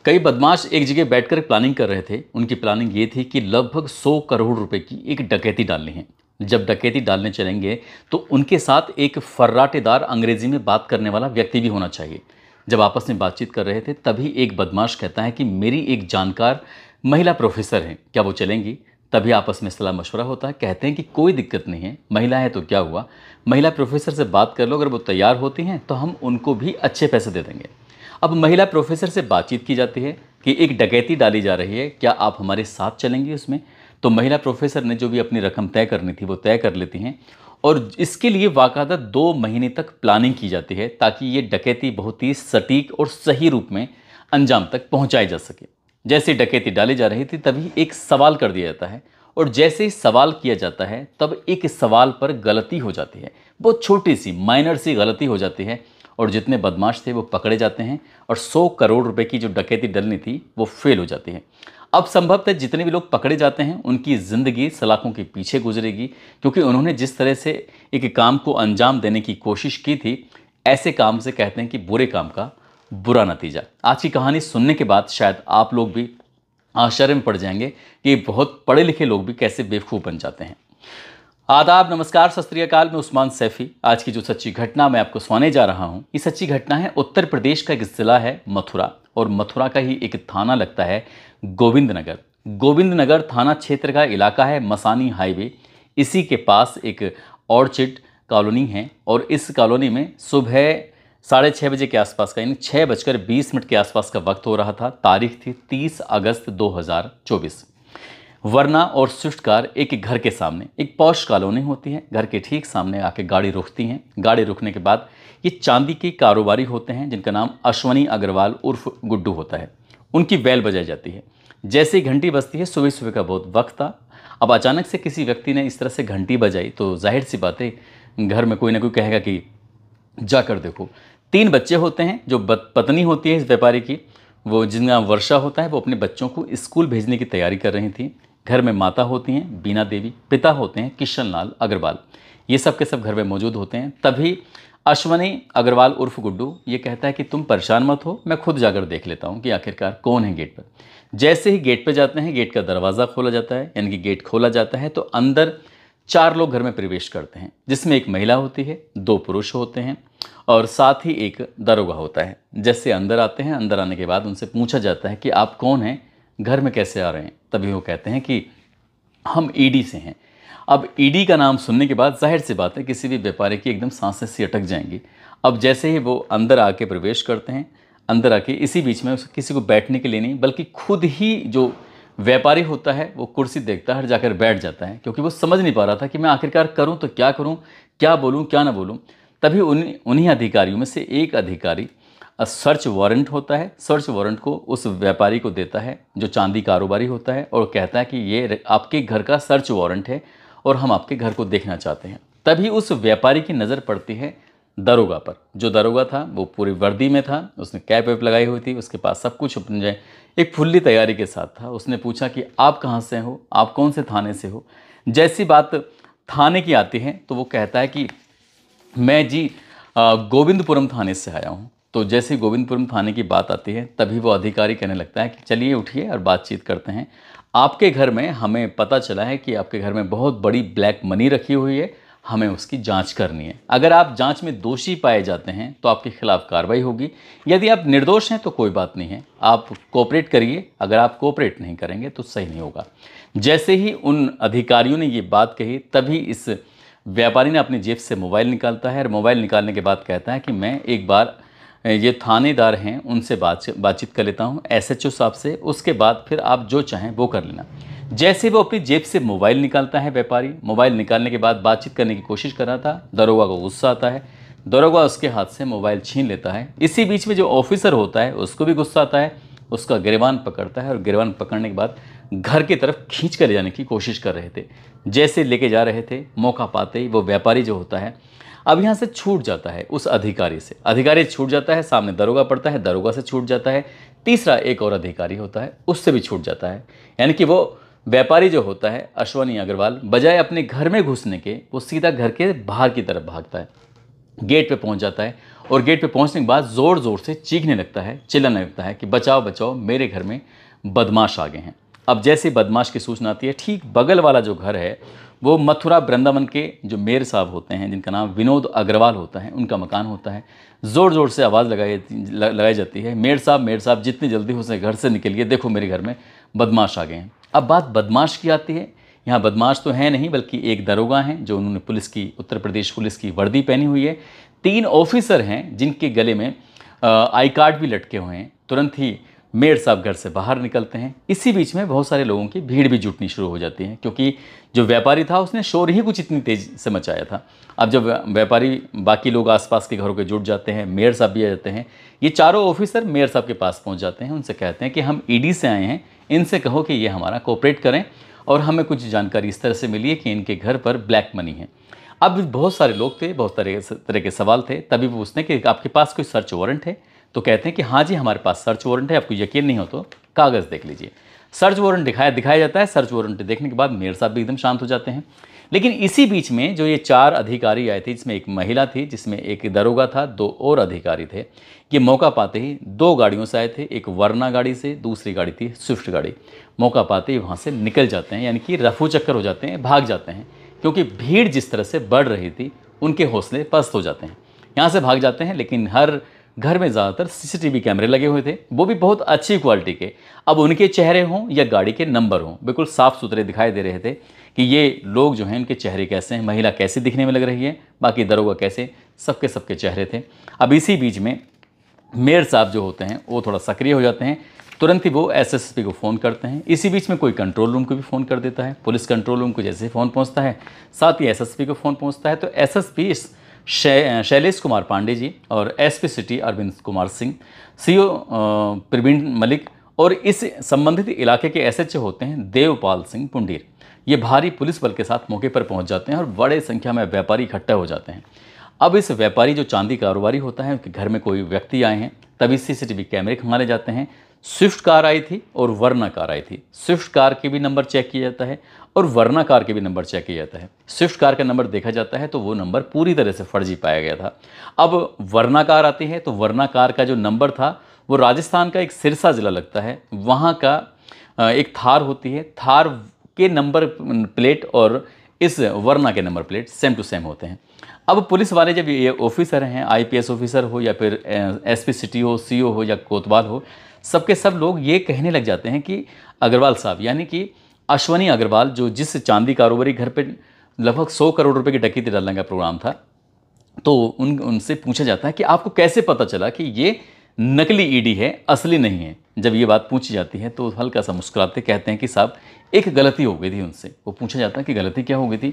कई बदमाश एक जगह बैठकर प्लानिंग कर रहे थे। उनकी प्लानिंग ये थी कि लगभग 100 करोड़ रुपए की एक डकैती डालनी है। जब डकैती डालने चलेंगे तो उनके साथ एक फर्राटेदार अंग्रेजी में बात करने वाला व्यक्ति भी होना चाहिए। जब आपस में बातचीत कर रहे थे तभी एक बदमाश कहता है कि मेरी एक जानकार महिला प्रोफेसर हैं, क्या वो चलेंगी? तभी आपस में सलाह मशवरा होता है। कहते हैं कि कोई दिक्कत नहीं है, महिला है तो क्या हुआ, महिला प्रोफेसर से बात कर लो, अगर वो तैयार होती हैं तो हम उनको भी अच्छे पैसे दे देंगे। अब महिला प्रोफेसर से बातचीत की जाती है कि एक डकैती डाली जा रही है, क्या आप हमारे साथ चलेंगी उसमें? तो महिला प्रोफेसर ने जो भी अपनी रकम तय करनी थी वो तय कर लेती हैं और इसके लिए बाकायदा 2 महीने तक प्लानिंग की जाती है ताकि ये डकैती बहुत ही सटीक और सही रूप में अंजाम तक पहुंचाई जा सके। जैसे डकैती डाली जा रही थी तभी एक सवाल कर दिया जाता है और जैसे ही सवाल किया जाता है तब एक सवाल पर गलती हो जाती है, बहुत छोटी सी माइनर सी गलती हो जाती है और जितने बदमाश थे वो पकड़े जाते हैं और 100 करोड़ रुपए की जो डकैती डलनी थी वो फेल हो जाती है। अब संभवतः जितने भी लोग पकड़े जाते हैं उनकी ज़िंदगी सलाखों के पीछे गुजरेगी, क्योंकि उन्होंने जिस तरह से एक काम को अंजाम देने की कोशिश की थी, ऐसे काम से कहते हैं कि बुरे काम का बुरा नतीजा। आज की कहानी सुनने के बाद शायद आप लोग भी आश्चर्य में पड़ जाएंगे कि बहुत पढ़े लिखे लोग भी कैसे बेवकूफ़ बन जाते हैं। आदाब, नमस्कार, सत श्री अकाल। मैं उस्मान सैफी। आज की जो सच्ची घटना मैं आपको सुनाने जा रहा हूँ, ये सच्ची घटना है उत्तर प्रदेश का एक ज़िला है मथुरा, और मथुरा का ही एक थाना लगता है गोविंद नगर। गोविंद नगर थाना क्षेत्र का इलाका है मसानी हाईवे। इसी के पास एक ऑर्चिड कॉलोनी है और इस कॉलोनी में सुबह 6:30 बजे के आसपास का, यानी 6:20 के आसपास का वक्त हो रहा था। तारीख थी 30 अगस्त 2024। वरना और स्विफ्ट कार एक घर के सामने, एक पॉश कॉलोनी होती है, घर के ठीक सामने आके गाड़ी रुकती हैं। गाड़ी रुकने के बाद ये चांदी के कारोबारी होते हैं जिनका नाम अश्वनी अग्रवाल उर्फ गुड्डू होता है। उनकी बेल बजाई जाती है। जैसे ही घंटी बजती है, सुबह सुबह का बहुत वक्त था, अब अचानक से किसी व्यक्ति ने इस तरह से घंटी बजाई तो जाहिर सी बात है घर में कोई ना कोई कहेगा कि जाकर देखो। 3 बच्चे होते हैं। जो पत्नी होती है इस व्यापारी की, वो जिनका नाम वर्षा होता है, वो अपने बच्चों को स्कूल भेजने की तैयारी कर रही थी। घर में माता होती हैं बीना देवी, पिता होते हैं किशन लाल अग्रवाल। ये सब के सब घर में मौजूद होते हैं। तभी अश्वनी अग्रवाल उर्फ गुड्डू ये कहता है कि तुम परेशान मत हो, मैं खुद जाकर देख लेता हूँ कि आखिरकार कौन है गेट पर। जैसे ही गेट पर जाते हैं, गेट का दरवाज़ा खोला जाता है, यानी कि गेट खोला जाता है तो अंदर 4 लोग घर में प्रवेश करते हैं, जिसमें एक महिला होती है, 2 पुरुष होते हैं और साथ ही एक दरोगा होता है। जैसे अंदर आते हैं, अंदर आने के बाद उनसे पूछा जाता है कि आप कौन हैं, घर में कैसे आ रहे हैं? तभी वो कहते हैं कि हम ईडी से हैं। अब ईडी का नाम सुनने के बाद जाहिर सी बात है किसी भी व्यापारी की एकदम सांसें सी अटक जाएंगी। अब जैसे ही वो अंदर आके प्रवेश करते हैं, अंदर आके इसी बीच में किसी को बैठने के लिए नहीं बल्कि खुद ही जो व्यापारी होता है वो कुर्सी देखता है और जाकर बैठ जाता है, क्योंकि वो समझ नहीं पा रहा था कि मैं आखिरकार करूँ तो क्या करूँ, क्या बोलूँ क्या ना बोलूँ। तभी उन्हीं अधिकारियों में से एक अधिकारी सर्च वारंट होता है, सर्च वारंट को उस व्यापारी को देता है जो चांदी कारोबारी होता है और कहता है कि ये आपके घर का सर्च वारंट है और हम आपके घर को देखना चाहते हैं। तभी उस व्यापारी की नज़र पड़ती है दरोगा पर। जो दरोगा था वो पूरी वर्दी में था, उसने कैप वैप लगाई हुई थी, उसके पास सब कुछ अपने एक फुल्ली तैयारी के साथ था। उसने पूछा कि आप कहाँ से हो, आप कौन से थाने से हो? जैसी बात थाने की आती है तो वो कहता है कि मैं जी गोविंदपुरम थाने से आया हूँ। तो जैसे ही गोविंदपुरम थाने की बात आती है तभी वो अधिकारी कहने लगता है कि चलिए उठिए और बातचीत करते हैं। आपके घर में हमें पता चला है कि आपके घर में बहुत बड़ी ब्लैक मनी रखी हुई है, हमें उसकी जांच करनी है। अगर आप जांच में दोषी पाए जाते हैं तो आपके खिलाफ कार्रवाई होगी, यदि आप निर्दोष हैं तो कोई बात नहीं है, आप कोऑपरेट करिए। अगर आप कोऑपरेट नहीं करेंगे तो सही नहीं होगा। जैसे ही उन अधिकारियों ने ये बात कही तभी इस व्यापारी ने अपनी जेब से मोबाइल निकालता है और मोबाइल निकालने के बाद कहता है कि मैं एक बार ये थानेदार हैं उनसे बातचीत कर लेता हूँ, एसएचओ साहब से, उसके बाद फिर आप जो चाहें वो कर लेना। जैसे वो अपनी जेब से मोबाइल निकालता है व्यापारी, मोबाइल निकालने के बाद बातचीत करने की कोशिश कर रहा था, दरोगा को गुस्सा आता है, दरोगा उसके हाथ से मोबाइल छीन लेता है। इसी बीच में जो ऑफिसर होता है उसको भी गुस्सा आता है, उसका गिरबान पकड़ता है और गिरबान पकड़ने के बाद घर की तरफ खींच कर ले जाने की कोशिश कर रहे थे। जैसे लेके जा रहे थे, मौका पाते ही वो व्यापारी जो होता है अब यहाँ से छूट जाता है उस अधिकारी से। अधिकारी छूट जाता है, सामने दरोगा पड़ता है, दरोगा से छूट जाता है, तीसरा एक और अधिकारी होता है उससे भी छूट जाता है। यानी कि वो व्यापारी जो होता है अश्वनी अग्रवाल, बजाय अपने घर में घुसने के वो सीधा घर के बाहर की तरफ भागता है। गेट पे पहुंच जाता है और गेट पे पहुंचने के बाद ज़ोर ज़ोर से चीखने लगता है, चिल्लाने लगता है कि बचाओ बचाओ, मेरे घर में बदमाश आ गए हैं। अब जैसे बदमाश की सूचना आती है, ठीक बगल वाला जो घर है वो मथुरा वृंदावन के जो मेयर साहब होते हैं, जिनका नाम विनोद अग्रवाल होता है, उनका मकान होता है। ज़ोर ज़ोर से आवाज़ लगाई जाती है, मेयर साहब जितनी जल्दी हो सके घर से निकलिए, देखो मेरे घर में बदमाश आ गए हैं। अब बात बदमाश की आती है। यहाँ बदमाश तो है नहीं, बल्कि एक दरोगा हैं जो उन्होंने पुलिस की, उत्तर प्रदेश पुलिस की वर्दी पहनी हुई है। 3 ऑफिसर हैं जिनके गले में आई कार्ड भी लटके हुए हैं। तुरंत ही मेयर साहब घर से बाहर निकलते हैं। इसी बीच में बहुत सारे लोगों की भीड़ भी जुटनी शुरू हो जाती है, क्योंकि जो व्यापारी था उसने शोर ही कुछ इतनी तेज़ से मचाया था। अब जब व्यापारी, बाकी लोग आसपास के घरों के जुट जाते हैं, मेयर साहब भी आ जाते हैं। ये चारों ऑफिसर मेयर साहब के पास पहुंच जाते हैं, उनसे कहते हैं कि हम ईडी से आए हैं, इनसे कहो कि ये हमारा कोऑपरेट करें और हमें कुछ जानकारी इस तरह से मिली है कि इनके घर पर ब्लैक मनी है। अब बहुत सारे लोग थे, बहुत तरह के सवाल थे। तभी वो पूछते हैं कि आपके पास कोई सर्च वारंट है? तो कहते हैं कि हाँ जी, हमारे पास सर्च वारंट है। आपको यकीन नहीं हो तो कागज़ देख लीजिए। सर्च वारंट दिखाया जाता है। सर्च वारंट देखने के बाद मेयर साहब भी एकदम शांत हो जाते हैं। लेकिन इसी बीच में जो ये 4 अधिकारी आए थे, जिसमें एक महिला थी, जिसमें एक दरोगा था, 2 और अधिकारी थे, ये मौका पाते ही 2 गाड़ियों से आए थे। एक वरना गाड़ी से, दूसरी गाड़ी थी स्विफ्ट गाड़ी। मौका पाते ही वहाँ से निकल जाते हैं, यानी कि रफू चक्कर हो जाते हैं, भाग जाते हैं। क्योंकि भीड़ जिस तरह से बढ़ रही थी, उनके हौसले पस्त हो जाते हैं, यहाँ से भाग जाते हैं। लेकिन हर घर में ज़्यादातर सीसीटीवी कैमरे लगे हुए थे, वो भी बहुत अच्छी क्वालिटी के। अब उनके चेहरे हों या गाड़ी के नंबर हों, बिल्कुल साफ़ सुथरे दिखाई दे रहे थे कि ये लोग जो हैं, उनके चेहरे कैसे हैं, महिला कैसे दिखने में लग रही है, बाकी दरोगा कैसे, सबके चेहरे थे। अब इसी बीच में मेयर साहब जो होते हैं वो थोड़ा सक्रिय हो जाते हैं। तुरंत ही वो एसएसपी को फ़ोन करते हैं। इसी बीच में कोई कंट्रोल रूम को भी फ़ोन कर देता है। पुलिस कंट्रोल रूम को जैसे ही फ़ोन पहुंचता है, साथ ही एसएसपी को फ़ोन पहुंचता है। तो एसएसपी शैलेश कुमार पांडे जी और SP city Arvind Kumar Singh, CO Praveen Malik और इस संबंधित इलाके के एसएचओ होते हैं देवपाल सिंह पुंडीर, ये भारी पुलिस बल के साथ मौके पर पहुंच जाते हैं और बड़े संख्या में व्यापारी इकट्ठा हो जाते हैं। अब इस व्यापारी जो चांदी कारोबारी होता है, उनके घर में कोई व्यक्ति आए हैं, तभी सीसीटीवी कैमरे खंगाले जाते हैं। स्विफ्ट कार आई थी और वरना कार आई थी। स्विफ्ट कार के भी नंबर चेक किया जाता है और वरना कार के भी नंबर चेक किया जाता है। स्विफ्ट कार का नंबर देखा जाता है तो वो नंबर पूरी तरह से फर्जी पाया गया था। अब वरना कार आती है तो वरना कार का जो नंबर था वो राजस्थान का एक सिरसा ज़िला लगता है, वहाँ का एक थार होती है। थार के नंबर प्लेट और इस वरना के number plate same to same होते हैं। अब पुलिस वाले जब ये ऑफिसर हैं, आईपीएस ऑफिसर हो या फिर एसपी सिटी हो, सीओ हो या कोतवाल हो, सबके सब लोग ये कहने लग जाते हैं कि अग्रवाल साहब, यानी कि अश्वनी अग्रवाल, जो जिस चांदी कारोबारी घर पे लगभग 100 करोड़ रुपए की डकैती डालने का प्रोग्राम था, तो उनसे पूछा जाता है कि आपको कैसे पता चला कि ये नकली ईडी है, असली नहीं है। जब ये बात पूछी जाती है तो हल्का सा मुस्कुराते कहते हैं कि साहब एक गलती हो गई थी उनसे। वो पूछा जाता है कि गलती क्या हो गई थी?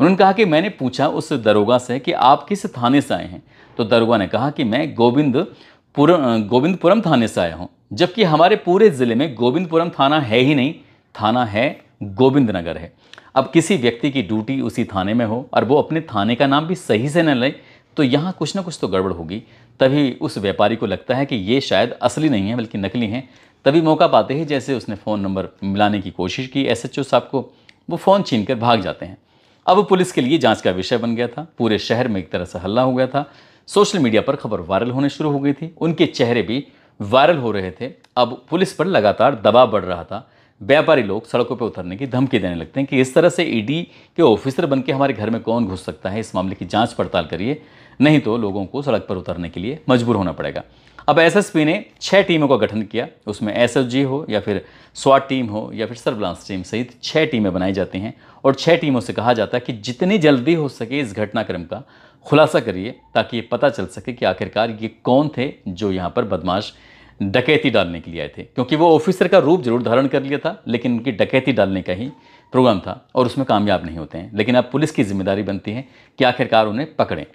उन्होंने कहा कि मैंने पूछा उस दरोगा से कि आप किस थाने से आए हैं, तो दरोगा ने कहा कि मैं गोविंदपुरम थाने से आया हूँ, जबकि हमारे पूरे ज़िले में गोविंदपुरम थाना है ही नहीं, थाना है गोविंद नगर है। अब किसी व्यक्ति की ड्यूटी उसी थाने में हो और वो अपने थाने का नाम भी सही से न ले, तो यहाँ कुछ ना कुछ तो गड़बड़ होगी। तभी उस व्यापारी को लगता है कि ये शायद असली नहीं है बल्कि नकली हैं। तभी मौका पाते ही जैसे उसने फ़ोन नंबर मिलाने की कोशिश की एसएचओ साहब को, वो फ़ोन छीनकर भाग जाते हैं। अब पुलिस के लिए जांच का विषय बन गया था। पूरे शहर में एक तरह से हल्ला हो गया था। सोशल मीडिया पर खबर वायरल होने शुरू हो गई थी, उनके चेहरे भी वायरल हो रहे थे। अब पुलिस पर लगातार दबाव बढ़ रहा था। व्यापारी लोग सड़कों पर उतरने की धमकी देने लगते हैं कि इस तरह से ईडी के ऑफिसर बनके हमारे घर में कौन घुस सकता है, इस मामले की जांच पड़ताल करिए, नहीं तो लोगों को सड़क पर उतरने के लिए मजबूर होना पड़ेगा। अब एसएसपी ने 6 टीमों का गठन किया। उसमें एसएसजी हो या फिर स्वाट टीम हो या फिर सर्विलांस टीम सहित 6 टीमें बनाई जाती हैं और 6 टीमों से कहा जाता है कि जितनी जल्दी हो सके इस घटनाक्रम का खुलासा करिए, ताकि ये पता चल सके कि आखिरकार ये कौन थे जो यहाँ पर बदमाश डकैती डालने के लिए आए थे। क्योंकि वो ऑफिसर का रूप जरूर धारण कर लिया था, लेकिन उनकी डकैती डालने का ही प्रोग्राम था और उसमें कामयाब नहीं होते हैं। लेकिन अब पुलिस की जिम्मेदारी बनती है कि आखिरकार उन्हें पकड़ें।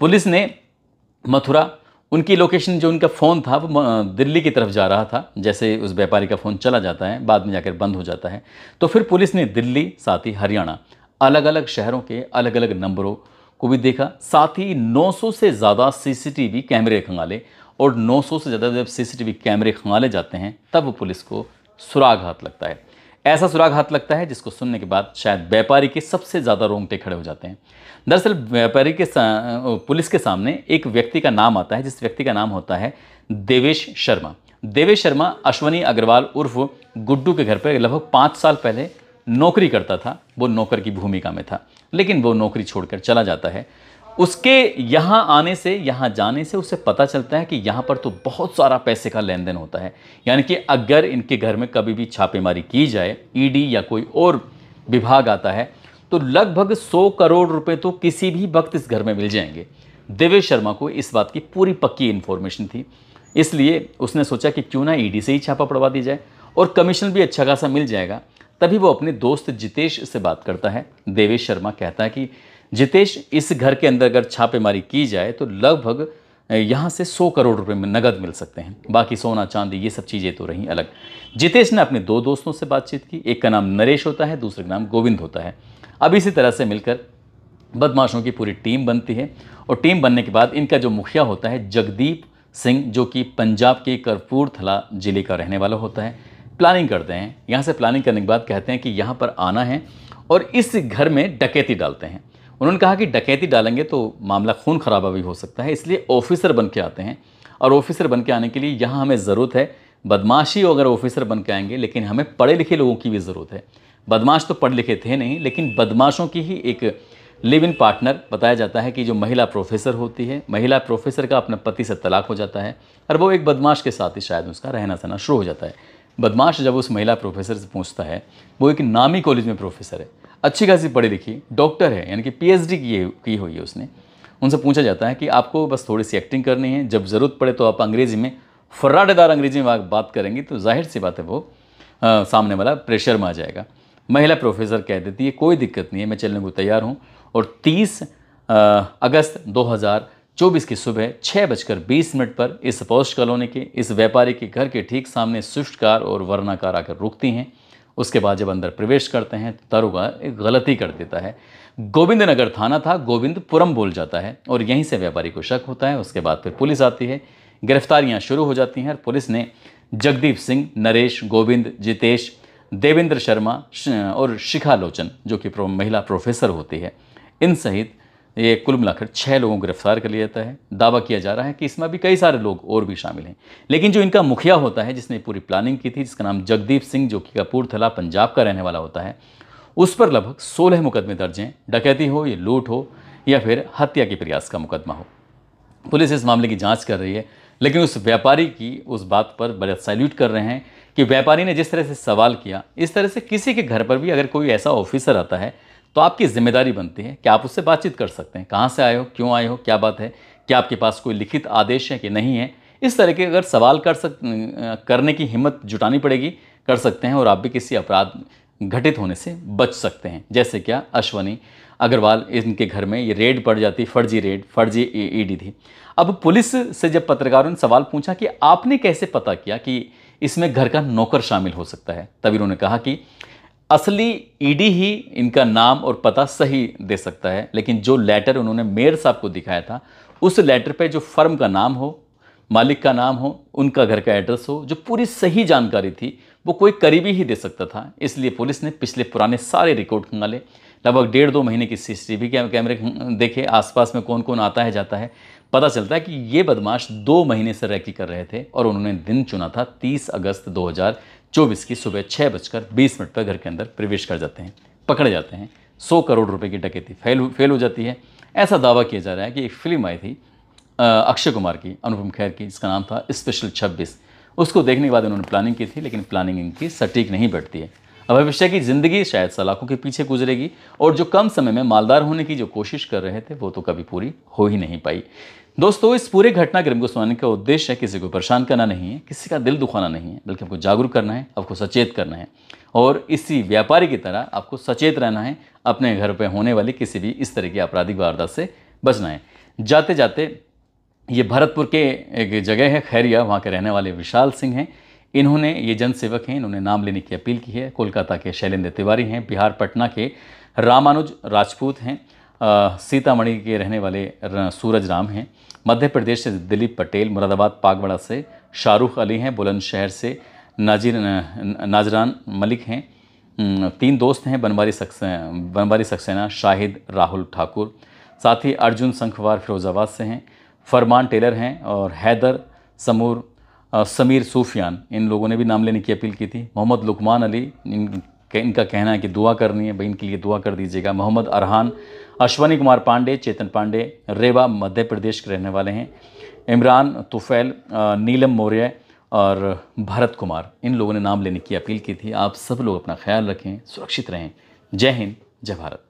पुलिस ने मथुरा, उनकी लोकेशन जो उनका फ़ोन था वो दिल्ली की तरफ जा रहा था। जैसे उस व्यापारी का फ़ोन चला जाता है, बाद में जाकर बंद हो जाता है, तो फिर पुलिस ने दिल्ली साथ ही हरियाणा अलग अलग शहरों के अलग अलग नंबरों को भी देखा। साथ ही 900 से ज़्यादा सीसीटीवी कैमरे खंगाले और 900 से ज़्यादा जब सीसीटीवी कैमरे खंगाले जाते हैं तब पुलिस को सुराग हाथ लगता है। ऐसा सुराग हाथ लगता है जिसको सुनने के बाद शायद व्यापारी के सबसे ज़्यादा रोंगटे खड़े हो जाते हैं। दरअसल व्यापारी के पुलिस के सामने एक व्यक्ति का नाम आता है, जिस व्यक्ति का नाम होता है देवेश शर्मा। देवेश शर्मा अश्वनी अग्रवाल उर्फ गुड्डू के घर पर लगभग 5 साल पहले नौकरी करता था। वो नौकर की भूमिका में था, लेकिन वो नौकरी छोड़कर चला जाता है। उसके यहाँ आने से, यहाँ जाने से उसे पता चलता है कि यहाँ पर तो बहुत सारा पैसे का लेन देन होता है। यानी कि अगर इनके घर में कभी भी छापेमारी की जाए, ईडी या कोई और विभाग आता है, तो लगभग 100 करोड़ रुपए तो किसी भी वक्त इस घर में मिल जाएंगे। देवेश शर्मा को इस बात की पूरी पक्की इन्फॉर्मेशन थी, इसलिए उसने सोचा कि क्यों ना ईडी से ही छापा पड़वा दी जाए और कमीशन भी अच्छा खासा मिल जाएगा। तभी वो अपने दोस्त जितेश से बात करता है। देवेश शर्मा कहता है कि जितेश, इस घर के अंदर अगर छापेमारी की जाए तो लगभग यहाँ से 100 करोड़ रुपए में नगद मिल सकते हैं। बाकी सोना चांदी ये सब चीज़ें तो रहीं अलग। जितेश ने अपने 2 दोस्तों से बातचीत की, एक का नाम नरेश होता है, दूसरे का नाम गोविंद होता है। अब इसी तरह से मिलकर बदमाशों की पूरी टीम बनती है और टीम बनने के बाद इनका जो मुखिया होता है जगदीप सिंह, जो कि पंजाब के कपूरथला जिले का रहने वाला होता है, प्लानिंग करते हैं। यहाँ से प्लानिंग करने के बाद कहते हैं कि यहाँ पर आना है और इस घर में डकैती डालते हैं। उन्होंने कहा कि डकैती डालेंगे तो मामला खून खराबा भी हो सकता है, इसलिए ऑफिसर बन के आते हैं। और ऑफिसर बन के आने के लिए यहाँ हमें ज़रूरत है, बदमाशी अगर ऑफिसर बन के आएंगे, लेकिन हमें पढ़े लिखे लोगों की भी ज़रूरत है। बदमाश तो पढ़े लिखे थे नहीं, लेकिन बदमाशों की ही एक लिव इन पार्टनर। बताया जाता है कि जो महिला प्रोफेसर होती है, महिला प्रोफेसर का अपने पति से तलाक हो जाता है और वो एक बदमाश के साथ ही शायद उसका रहना सहना शुरू हो जाता है। बदमाश जब उस महिला प्रोफेसर से पूछता है, वो एक नामी कॉलेज में प्रोफेसर है, अच्छी खासी पढ़ी लिखी, डॉक्टर है, यानी कि पीएचडी की हुई है उसने। उनसे पूछा जाता है कि आपको बस थोड़ी सी एक्टिंग करनी है, जब ज़रूरत पड़े तो आप अंग्रेज़ी में फर्राटेदार अंग्रेजी में बात करेंगी तो जाहिर सी बात है वो सामने वाला प्रेशर में आ जाएगा। महिला प्रोफेसर कह देती है कोई दिक्कत नहीं है, मैं चलने को तैयार हूँ। और 30 अगस्त 2024 की सुबह 6:20 पर इस पोस्ट कॉलोनी के इस व्यापारी के घर के ठीक सामने स्विफ्ट कार और वरना कार आकर रुकती हैं। उसके बाद जब अंदर प्रवेश करते हैं तो दरोगा एक गलती कर देता है। गोविंद नगर थाना था, गोविंदपुरम बोल जाता है और यहीं से व्यापारी को शक होता है। उसके बाद फिर पुलिस आती है, गिरफ्तारियां शुरू हो जाती हैं और पुलिस ने जगदीप सिंह, नरेश, गोविंद, जितेश, देवेंद्र शर्मा और शिखा लोचन, जो कि महिला प्रोफेसर होती है, इन सहित ये कुल मिलाकर 6 लोगों को गिरफ्तार कर लिया जाता है। दावा किया जा रहा है कि इसमें भी कई सारे लोग और भी शामिल हैं, लेकिन जो इनका मुखिया होता है, जिसने पूरी प्लानिंग की थी, जिसका नाम जगदीप सिंह, जो कि कपूरथला पंजाब का रहने वाला होता है, उस पर लगभग 16 मुकदमे दर्ज हैं। डकैती हो, या लूट हो, या फिर हत्या के प्रयास का मुकदमा हो। पुलिस इस मामले की जांच कर रही है, लेकिन उस व्यापारी की उस बात पर बड़ा सैल्यूट कर रहे हैं कि व्यापारी ने जिस तरह से सवाल किया, इस तरह से किसी के घर पर भी अगर कोई ऐसा ऑफिसर आता है तो आपकी जिम्मेदारी बनती है कि आप उससे बातचीत कर सकते हैं, कहाँ से आए हो, क्यों आए हो, क्या बात है, क्या आपके पास कोई लिखित आदेश है कि नहीं है। इस तरह के अगर सवाल करने की हिम्मत जुटानी पड़ेगी, कर सकते हैं और आप भी किसी अपराध घटित होने से बच सकते हैं। जैसे क्या अश्वनी अग्रवाल, इनके घर में ये रेड पड़ जाती, फर्जी ईडी थी। अब पुलिस से जब पत्रकारों ने सवाल पूछा कि आपने कैसे पता किया कि इसमें घर का नौकर शामिल हो सकता है, तभी उन्होंने कहा कि असली ईडी ही इनका नाम और पता सही दे सकता है, लेकिन जो लेटर उन्होंने मेयर साहब को दिखाया था, उस लेटर पे जो फर्म का नाम हो, मालिक का नाम हो, उनका घर का एड्रेस हो, जो पूरी सही जानकारी थी, वो कोई करीबी ही दे सकता था। इसलिए पुलिस ने पिछले पुराने सारे रिकॉर्ड खंगाले, लगभग 1.5-2 महीने की सीसीटीवी कैमरे देखे, आसपास में कौन कौन आता है जाता है। पता चलता है कि ये बदमाश 2 महीने से रैकी कर रहे थे और उन्होंने दिन चुना था 30 अगस्त 2024 की सुबह 6:20 पर घर के अंदर प्रवेश कर जाते हैं, पकड़े जाते हैं। 100 करोड़ रुपए की डकैती फेल हो जाती है। ऐसा दावा किया जा रहा है कि एक फिल्म आई थी अक्षय कुमार की, अनुपम खेर की, जिसका नाम था स्पेशल 26। उसको देखने के बाद उन्होंने प्लानिंग की थी, लेकिन प्लानिंग इनकी सटीक नहीं बैठती है। अब भविष्य की ज़िंदगी शायद सलाखों के पीछे गुजरेगी और जो कम समय में मालदार होने की जो कोशिश कर रहे थे, वो तो कभी पूरी हो ही नहीं पाई। दोस्तों, इस पूरे घटनाक्रम को सुनाने का उद्देश्य किसी को परेशान करना नहीं है, किसी का दिल दुखाना नहीं है, बल्कि आपको जागरूक करना है, आपको सचेत करना है और इसी व्यापारी की तरह आपको सचेत रहना है। अपने घर पर होने वाली किसी भी इस तरह की आपराधिक वारदात से बचना है। जाते जाते ये भरतपुर के एक जगह है खैरिया, वहाँ के रहने वाले विशाल सिंह हैं। इन्होंने, ये जनसेवक हैं, इन्होंने नाम लेने की अपील की है। कोलकाता के शैलेंद्र तिवारी हैं, बिहार पटना के रामानुज राजपूत हैं, सीतामढ़ी के रहने वाले सूरज राम हैं, मध्य प्रदेश से दिलीप पटेल, मुरादाबाद पागवाड़ा से शाहरुख अली हैं, बुलंदशहर से नाजरान मलिक हैं, तीन दोस्त हैं, बनवारी सक्सेना, शाहिद राहुल ठाकुर, साथ ही अर्जुन संखवार फिरोजाबाद से हैं, फरमान टेलर हैं और हैदर समीर सूफियान, इन लोगों ने भी नाम लेने की अपील की थी। मोहम्मद लुकमान अली, इनका कहना है कि दुआ करनी है, भाई इनके लिए दुआ कर दीजिएगा। मोहम्मद अरहान, अश्वनी कुमार पांडे, चेतन पांडे रेवा मध्य प्रदेश के रहने वाले हैं। इमरान तुफैल, नीलम मौर्य और भरत कुमार, इन लोगों ने नाम लेने की अपील की थी। आप सब लोग अपना ख्याल रखें, सुरक्षित रहें। जय हिंद, जय भारत।